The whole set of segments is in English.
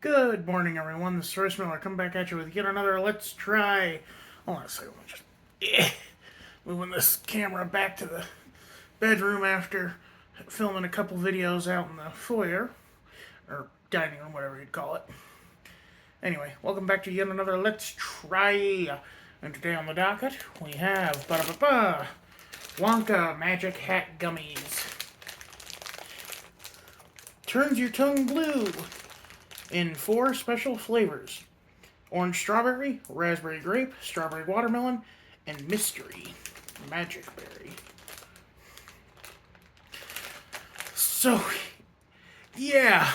Good morning, everyone. This is Royce. I come back at you with yet another Let's Try. Hold on a second. Let me just moving this camera back to the bedroom after filming a couple videos out in the foyer or dining room, whatever you'd call it. Anyway, welcome back to yet another Let's Try. And today on the docket we have Wonka Magic Hat Gummies. Turns your tongue blue in 4 special flavors: orange strawberry, raspberry grape, strawberry watermelon, and mystery magic berry. So, yeah,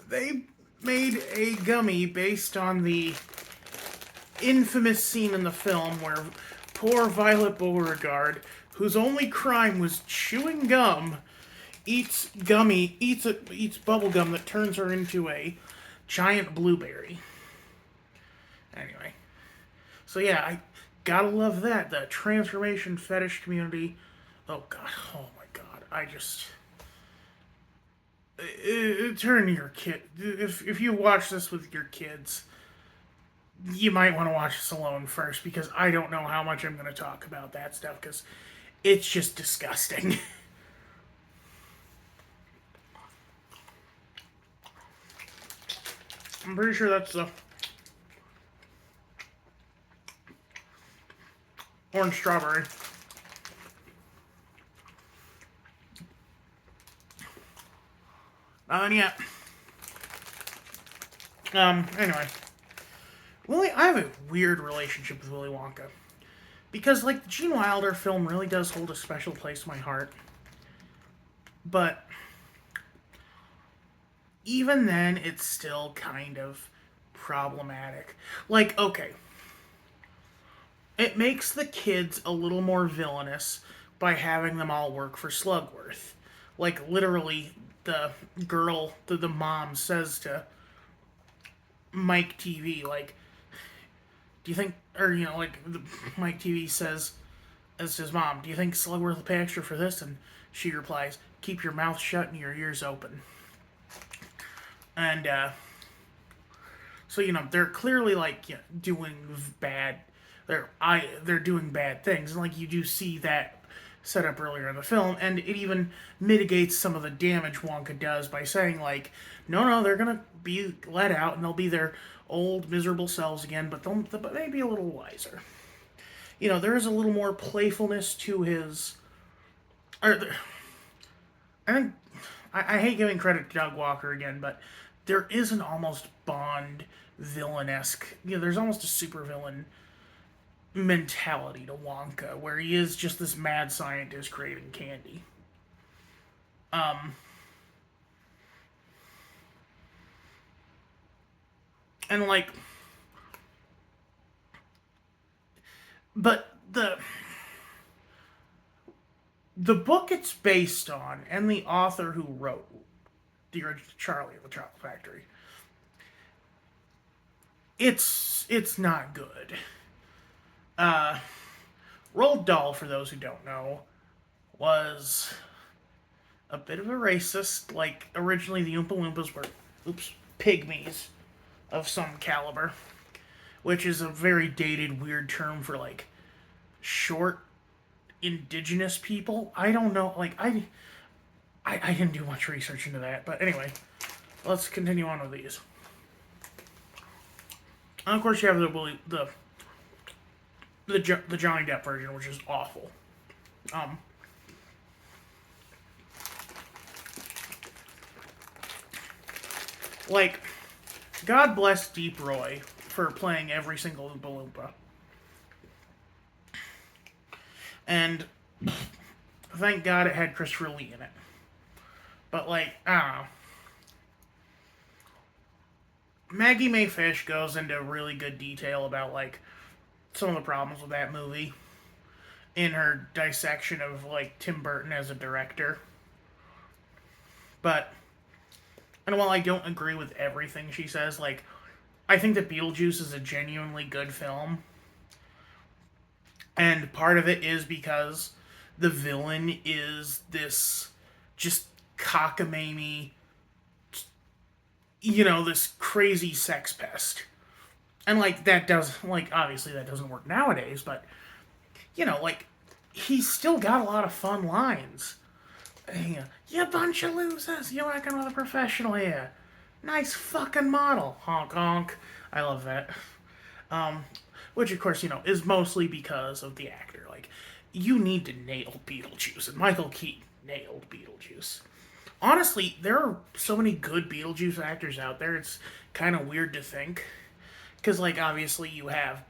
they made a gummy based on the infamous scene in the film where poor Violet Beauregard, whose only crime was chewing gum, eats bubble gum that turns her into a giant blueberry. Anyway, so yeah, I gotta love that. The transformation fetish community. Oh my god, turn your kid. If you watch this with your kids, you might want to watch this alone first, because I don't know how much I'm going to talk about that stuff, because it's just disgusting. I'm pretty sure that's the orange strawberry. Nothing yet. Anyway. I have a weird relationship with Willy Wonka. Because, the Gene Wilder film really does hold a special place in my heart. But even then, it's still kind of problematic. Okay, it makes the kids a little more villainous by having them all work for Slugworth. Literally, the girl, the mom says to Mike TV, do you think, Mike TV says, as his mom, do you think Slugworth will pay extra for this? And she replies, keep your mouth shut and your ears open. And, so, they're clearly, doing bad, they're doing bad things. And, you do see that set up earlier in the film, and it even mitigates some of the damage Wonka does by saying, no, they're gonna be let out, and they'll be their old, miserable selves again, but they'll be a little wiser. There is a little more playfulness to his... I think... I hate giving credit to Doug Walker again, but there is an almost Bond villain-esque... there's almost a supervillain mentality to Wonka, where he is just this mad scientist creating candy. And but the book it's based on, and the author who wrote the original Charlie of the Chocolate Factory, it's not good. Roald Dahl, for those who don't know, was a bit of a racist. Originally the Oompa Loompas were, pygmies of some caliber, which is a very dated, weird term for, short, indigenous people. I don't know, I didn't do much research into that, but anyway, let's continue on with these. And of course you have the Johnny Depp version, which is awful. God bless Deep Roy for playing every single Oompa Loompa. And thank God it had Christopher Lee in it. But, I don't know. Maggie Mae Fish goes into really good detail about, some of the problems with that movie in her dissection of, Tim Burton as a director. But... and while I don't agree with everything she says, I think that Beetlejuice is a genuinely good film. And part of it is because the villain is this just cockamamie this crazy sex pest. And like that does like obviously that doesn't work nowadays, but like he's still got a lot of fun lines. You bunch of losers, you're working with a professional here. Nice fucking model. Honk honk. I love that. Which of course, is mostly because of the actor. Like, you need to nail Beetlejuice, and Michael Keaton nailed Beetlejuice. Honestly, there are so many good Beetlejuice actors out there, it's kind of weird to think. Because, like, obviously you have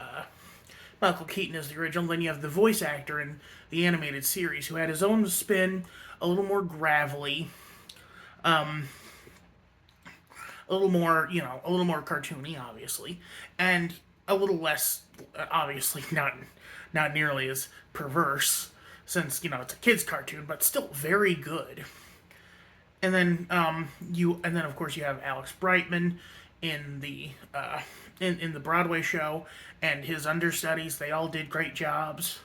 Michael Keaton as the original, then you have the voice actor in the animated series who had his own spin, a little more gravelly, a little more cartoony, obviously, and a little less, obviously, not nearly as perverse, since it's a kids' cartoon, but still very good. And then of course you have Alex Brightman in the in the Broadway show, and his understudies. They all did great jobs.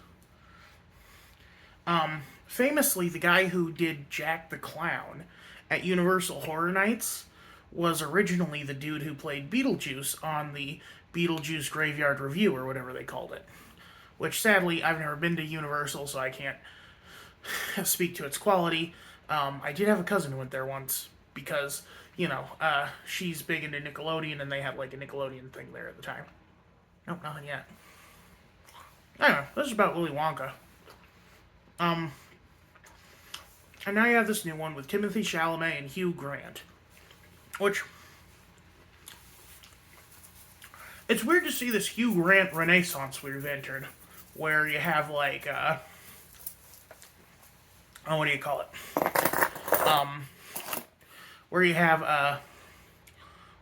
Famously, the guy who did Jack the Clown at Universal Horror Nights was originally the dude who played Beetlejuice on the Beetlejuice Graveyard Review, or whatever they called it. Which sadly, I've never been to Universal, so I can't speak to its quality. I did have a cousin who went there once because, she's big into Nickelodeon, and they had like a Nickelodeon thing there at the time. Nope, nothing yet. Anyway, this is about Willy Wonka. And now you have this new one with Timothy Chalamet and Hugh Grant. Which, it's weird to see this Hugh Grant renaissance we've entered, where you have like, oh, what do you call it? Where you have,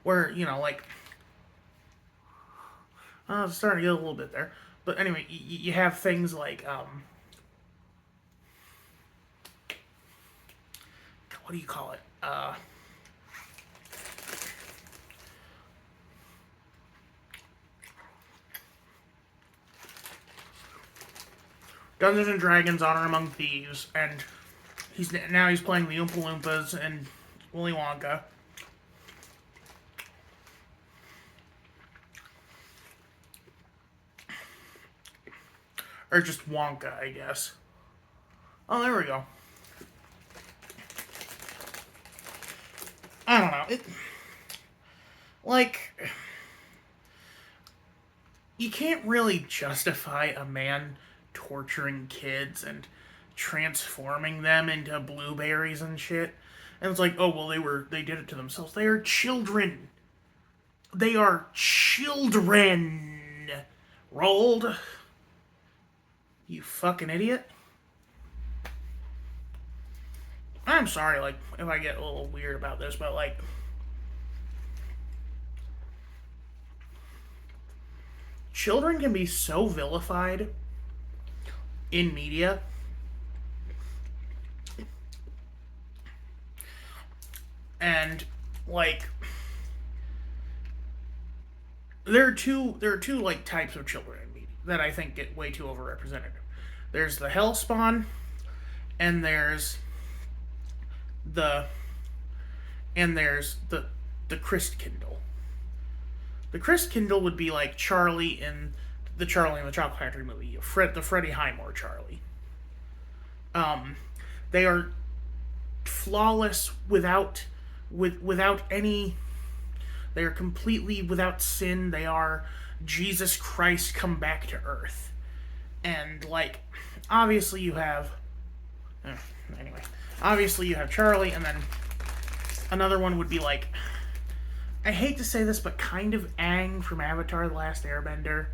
where, like, it's starting to get a little bit there. But anyway, you have things like, what do you call it? Dungeons and Dragons: Honor Among Thieves, and he's playing the Oompa Loompas and Willy Wonka. Or just Wonka, I guess. Oh, there we go. I don't know. Like, you can't really justify a man torturing kids and transforming them into blueberries and shit. And it's like, oh well, they did it to themselves. They are children. They are children. Rolled. You fucking idiot. I'm sorry, like, if I get a little weird about this, but like, children can be so vilified in media. And like, there are two like types of children in media that I think get way too overrepresented. There's the Hellspawn, and there's the the Christkindl. The Christkindl would be like Charlie in the Charlie and the Chocolate Factory movie, the Freddie Highmore Charlie. They are flawless without any. They are completely without sin. They are Jesus Christ come back to earth, and like, obviously you have. Anyway, obviously you have Charlie, and then another one would be like, I hate to say this, but kind of Aang from Avatar: The Last Airbender.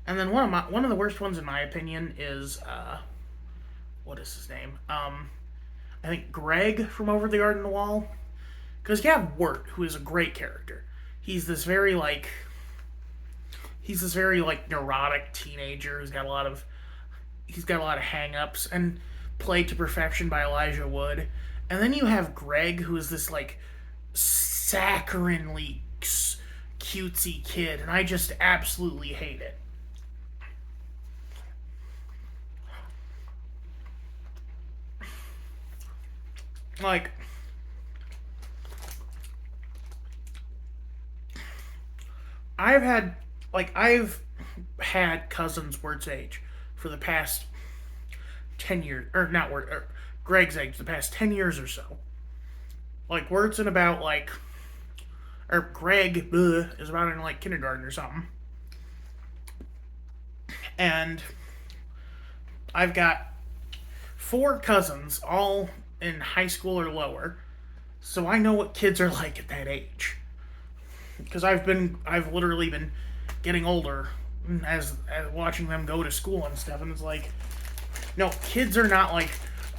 And then one of the worst ones in my opinion is what is his name? I think Greg from Over the Garden Wall. Because you have Wirt, who is a great character. He's this very neurotic teenager who's got a lot of hang-ups, and played to perfection by Elijah Wood. And then you have Greg, who is this like saccharinely cutesy kid, and I just absolutely hate it. Like, I've had cousins Wert's age for the past 10 years, or not Wirt, or Greg's age, the past 10 years or so. Like Wert's in about like, or Greg is about in like kindergarten or something, and I've got four cousins, all in high school or lower, so I know what kids are like at that age. Because I've literally been getting older as watching them go to school and stuff, and it's like, no, kids are not like,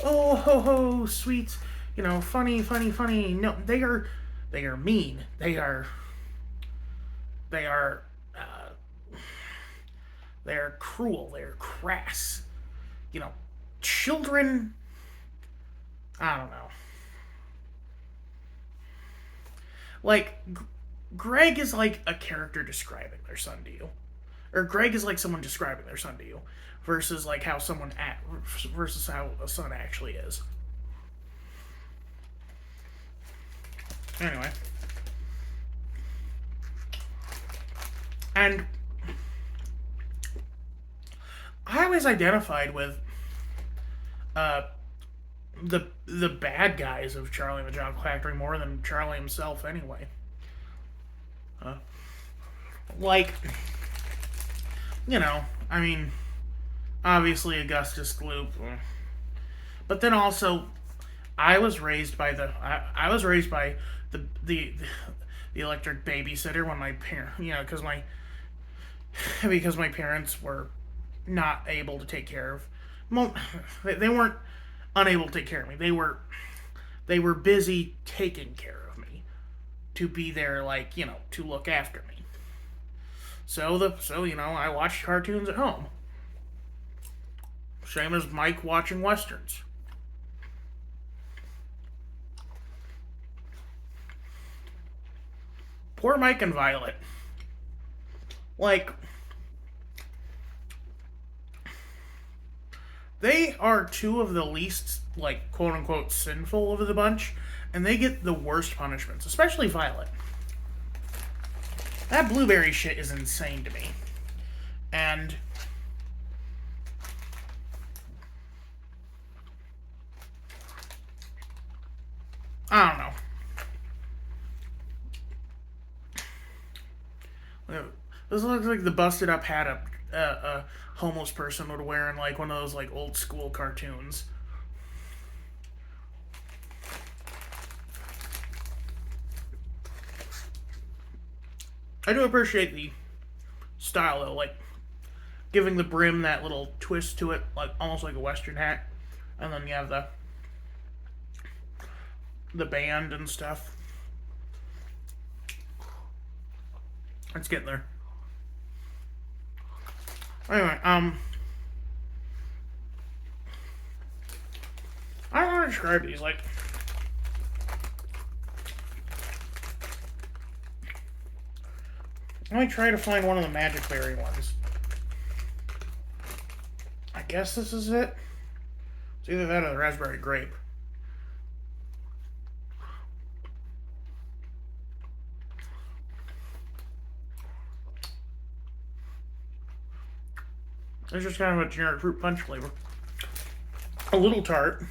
oh ho ho, sweet, funny, funny, funny. No, they are mean. They are they are cruel. They are crass. You know, children. I don't know. Like Greg is like a character describing their son to you, or Greg is like someone describing their son to you, versus like how someone versus how a son actually is. Anyway, and I always identified with uh, the bad guys of Charlie and the Chocolate Factory more than Charlie himself. Anyway, uh, like I mean, obviously Augustus Gloop, but then also I was raised by the electric babysitter when my parent because my parents were not able to take care of. They weren't unable to take care of me. They were busy taking care of me to be there, like to look after me. So I watched cartoons at home. Same as Mike watching westerns. Poor Mike and Violet. Like, they are two of the least, like, quote unquote, sinful of the bunch, and they get the worst punishments, especially Violet. That blueberry shit is insane to me. And I don't know. This looks like the busted up hat a homeless person would wear in like one of those like old school cartoons. I do appreciate the style though, like giving the brim that little twist to it, like almost like a western hat, and then you have the band and stuff. It's getting there. Anyway, I don't want to describe these. Like, let me try to find one of the Magic Berry ones. I guess this is it. It's either that or the Raspberry Grape. It's just kind of a generic fruit punch flavor. A little tart.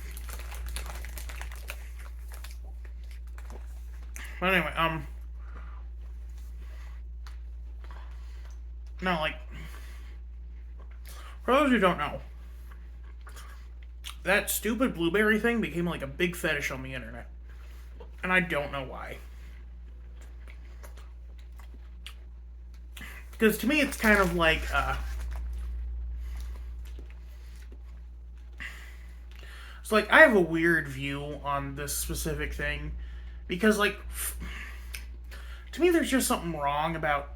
But anyway, no, like, for those who don't know, that stupid blueberry thing became like a big fetish on the internet. And I don't know why. Because to me, it's kind of like, it's like I have a weird view on this specific thing because, like, to me, there's just something wrong about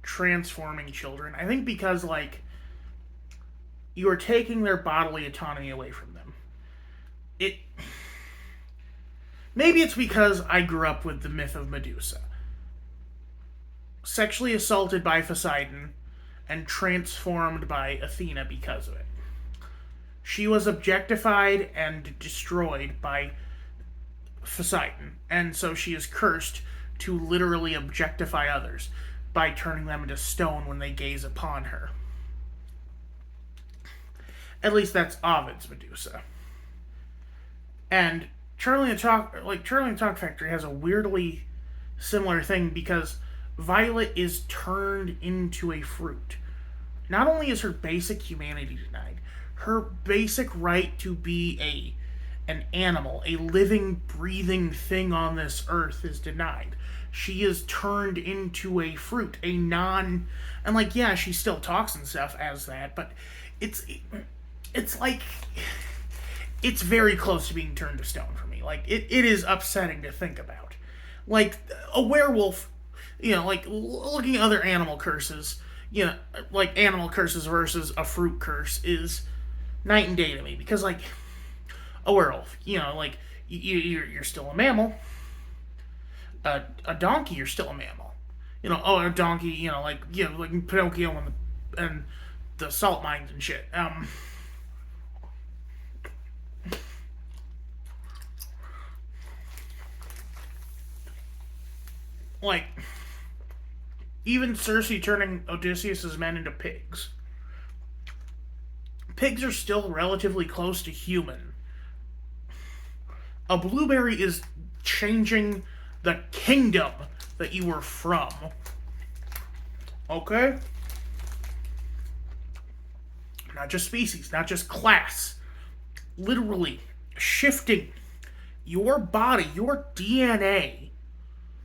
transforming children. I think because, like, you are taking their bodily autonomy away from them. It maybe it's because I grew up with the myth of Medusa, sexually assaulted by Poseidon and transformed by Athena because of it. She was objectified and destroyed by Poseidon, and so she is cursed to literally objectify others. by turning them into stone when they gaze upon her. At least that's Ovid's Medusa. And Charlie and the Chocolate Factory has a weirdly similar thing because Violet is turned into a fruit. Not only is her basic humanity denied, her basic right to be an animal, a living, breathing thing on this earth is denied. She is turned into a fruit, a non, and like yeah, she still talks and stuff as that, but it's it's like it's very close to being turned to stone for me. Like it is upsetting to think about. Like a werewolf, like looking at other animal curses, like animal curses versus a fruit curse is night and day to me because like a werewolf, like you're still a mammal. A donkey, you're still a mammal. A donkey, like Pinocchio and the salt mines and shit. Like even Circe turning Odysseus's men into pigs. Pigs are still relatively close to human. A blueberry is changing the kingdom that you were from. Okay? Not just species, not just class. Literally shifting your body, your DNA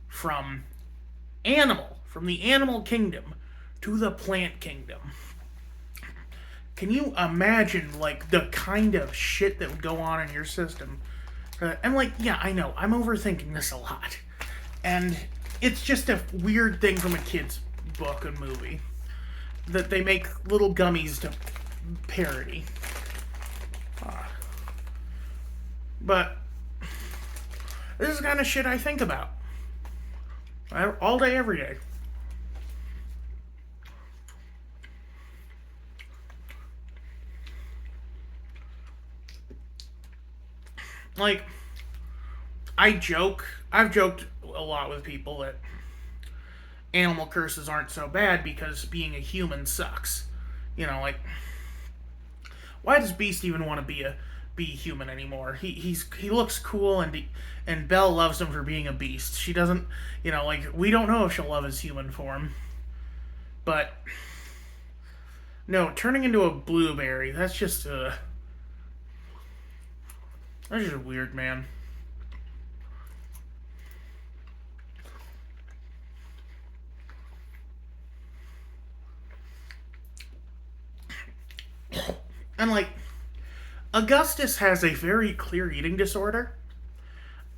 from from the animal kingdom to the plant kingdom. Can you imagine, like, the kind of shit that would go on in your system? And, like, yeah, I know, I'm overthinking this a lot. And it's just a weird thing from a kid's book and movie that they make little gummies to parody. But this is the kind of shit I think about. All day, every day. Like, I've joked a lot with people that animal curses aren't so bad because being a human sucks. Like, why does Beast even want to be human anymore? He looks cool and Belle loves him for being a beast. She doesn't, like we don't know if she'll love his human form. But no, turning into a blueberry, that's just weird, man. And like Augustus has a very clear eating disorder.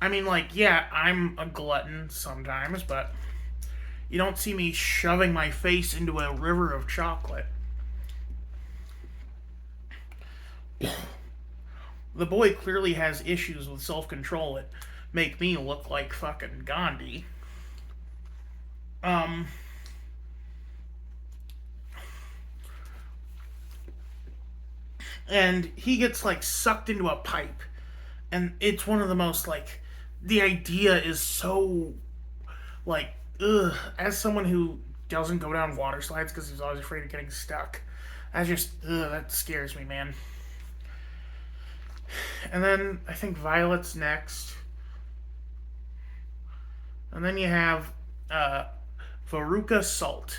I mean, like, yeah, I'm a glutton sometimes, but you don't see me shoving my face into a river of chocolate. The boy clearly has issues with self-control that make me look like fucking Gandhi. Um, and he gets like sucked into a pipe, and it's one of the most like the idea is so like ugh. As someone who doesn't go down water slides because he's always afraid of getting stuck, that scares me, man. And then I think Violet's next. And then you have Veruca Salt.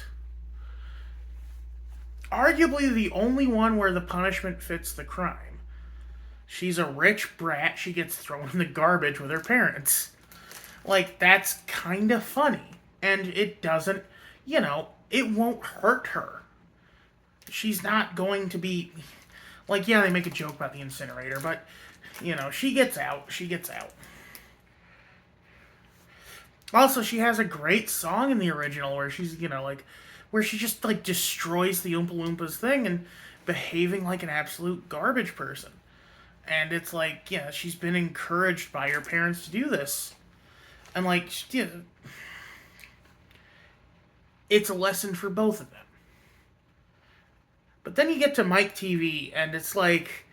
Arguably the only one where the punishment fits the crime. She's a rich brat. She gets thrown in the garbage with her parents. Like, that's kind of funny. And it doesn't, it won't hurt her. She's not going to be... Like, yeah, they make a joke about the incinerator, but, she gets out. She gets out. Also, she has a great song in the original where she's, where she just, like, destroys the Oompa Loompas thing and behaving like an absolute garbage person. And it's like, yeah, she's been encouraged by her parents to do this. And, like, it's a lesson for both of them. But then you get to Mike TV, and it's like,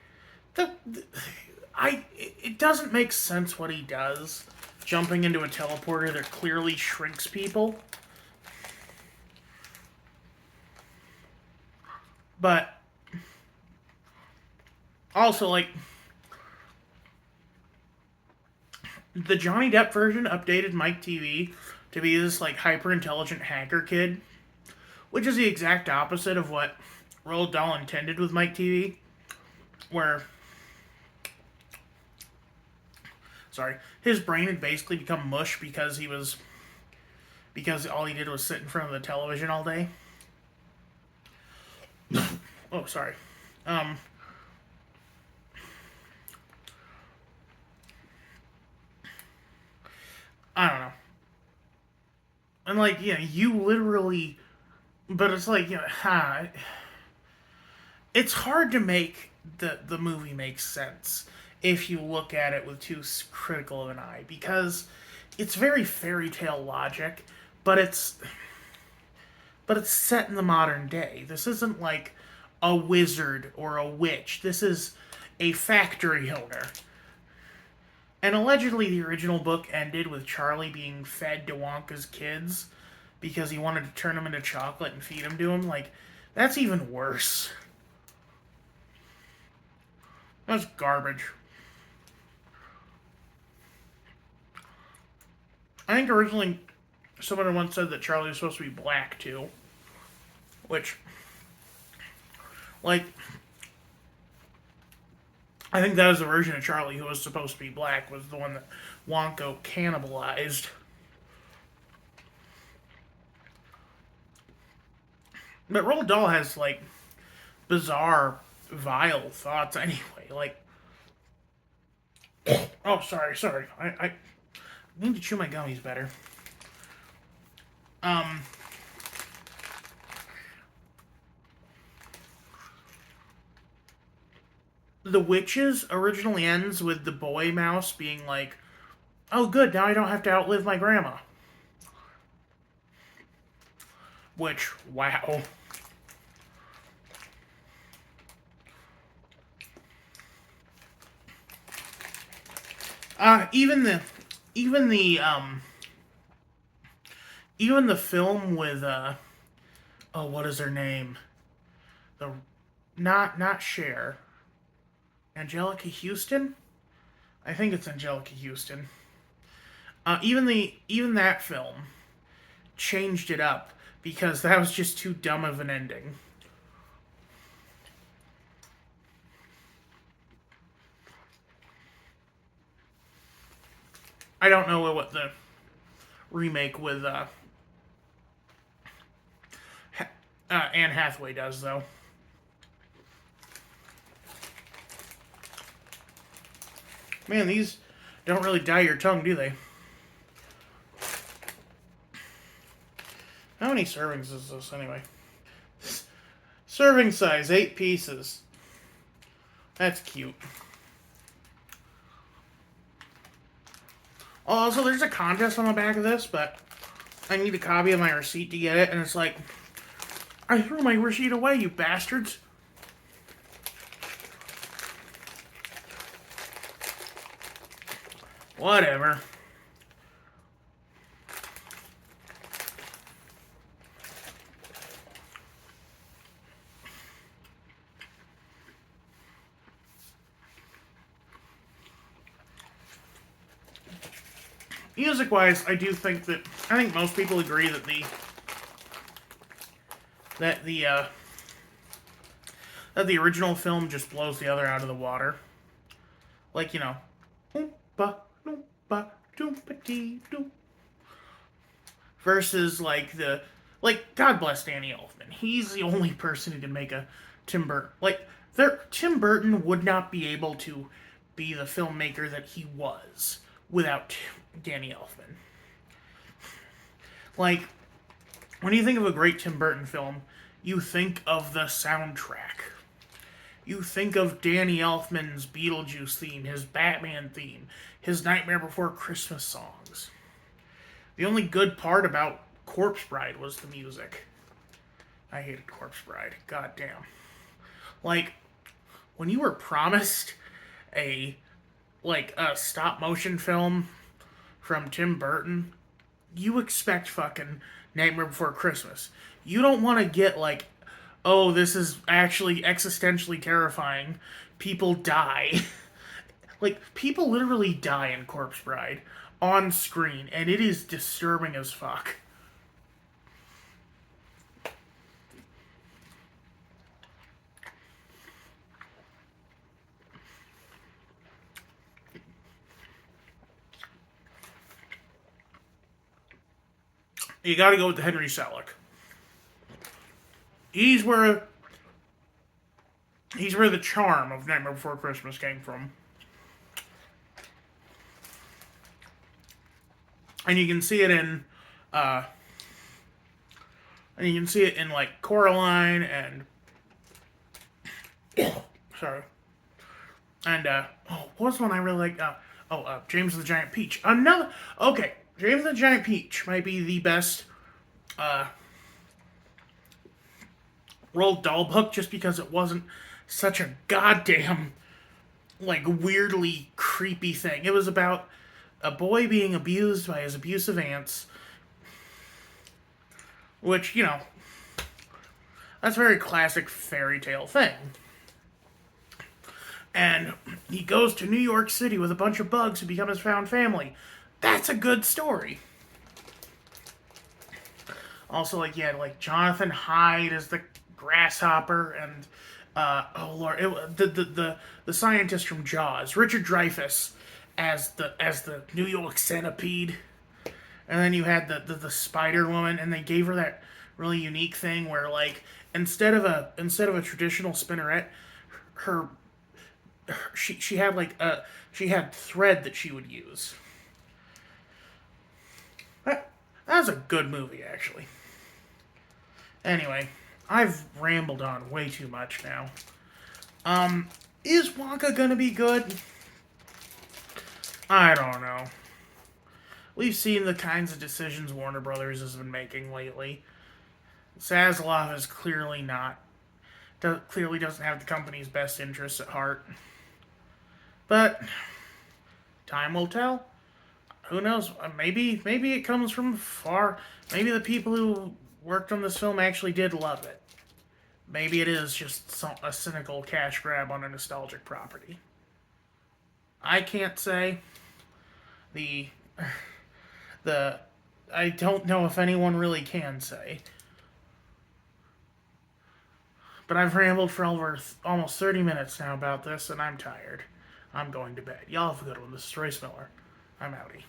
it doesn't make sense what he does, jumping into a teleporter that clearly shrinks people. But also, like, the Johnny Depp version updated Mike TV to be this, like, hyper intelligent hacker kid, which is the exact opposite of what Roald Dahl intended with Mike TV, where, sorry, his brain had basically become mush because all he did was sit in front of the television all day. Oh, sorry. Um, I don't know. And like, yeah, you literally, but it's like, it's hard to make the movie make sense if you look at it with too critical of an eye because it's very fairy tale logic, but it's set in the modern day. This isn't like a wizard or a witch. This is a factory owner. And allegedly, the original book ended with Charlie being fed to Wonka's kids because he wanted to turn them into chocolate and feed them to him. Like, that's even worse. That's garbage. I think originally someone once said that Charlie was supposed to be black too. Which, like, I think that was the version of Charlie who was supposed to be black, was the one that Wonka cannibalized. But Roald Dahl has, like, bizarre, vile thoughts anyway. Like, oh, sorry. I need to chew my gummies better. Um, the Witches originally ends with the boy mouse being like, oh, good, now I don't have to outlive my grandma. Which, wow. Even the, even the, even the film with, oh, what is her name? The, not Cher. Angelica Houston? I think it's Angelica Houston. Even that film changed it up because that was just too dumb of an ending. I don't know what the remake with Anne Hathaway does though. Man, these don't really dye your tongue, do they? How many servings is this anyway? Serving size, 8 pieces. That's cute. Also, there's a contest on the back of this, but I need a copy of my receipt to get it, and it's like, I threw my receipt away, you bastards. Whatever. Music-wise, I think most people agree that the original film just blows the other out of the water. Like, oompa, loompa, doompa dee doo. Versus, God bless Danny Elfman. He's the only person who can make a Tim Burton. Tim Burton would not be able to be the filmmaker that he was without Danny Elfman. Like, when you think of a great Tim Burton film, you think of the soundtrack. You think of Danny Elfman's Beetlejuice theme, his Batman theme, his Nightmare Before Christmas songs. The only good part about Corpse Bride was the music. I hated Corpse Bride. God damn. Like, when you were promised a stop motion film from Tim Burton, you expect fucking Nightmare Before Christmas. You don't want to get oh, this is actually existentially terrifying. People die. Like, people literally die in Corpse Bride on screen, and it is disturbing as fuck. You gotta go with the Henry Selick. He's where he's where the charm of Nightmare Before Christmas came from. And you can see it in uh and you can see it in like Coraline and sorry. And what was one I really liked? James and the Giant Peach. Another okay, James and the Giant Peach might be the best uh Roald Dahl book just because it wasn't such a goddamn like weirdly creepy thing. It was about a boy being abused by his abusive aunts, which, that's a very classic fairy tale thing. And he goes to New York City with a bunch of bugs who become his found family. That's a good story. Also, like, you had, like, Jonathan Hyde as the grasshopper, and, oh lord, the scientist from Jaws, Richard Dreyfuss, as the New York centipede. And then you had the Spider Woman, and they gave her that really unique thing where, like, instead of a traditional spinneret, her she had like she had thread that she would use. That was a good movie, actually. Anyway, I've rambled on way too much now. Is Wonka gonna be good? I don't know. We've seen the kinds of decisions Warner Brothers has been making lately. Zaslav is clearly not. Clearly doesn't have the company's best interests at heart. But time will tell. Who knows? Maybe it comes from far. Maybe the people who worked on this film actually did love it. Maybe it is just a cynical cash grab on a nostalgic property. I can't say. The I don't know if anyone really can say. But I've rambled for over almost 30 minutes now about this, and I'm tired. I'm going to bed. Y'all have a good one. This is Royce Miller. I'm outie.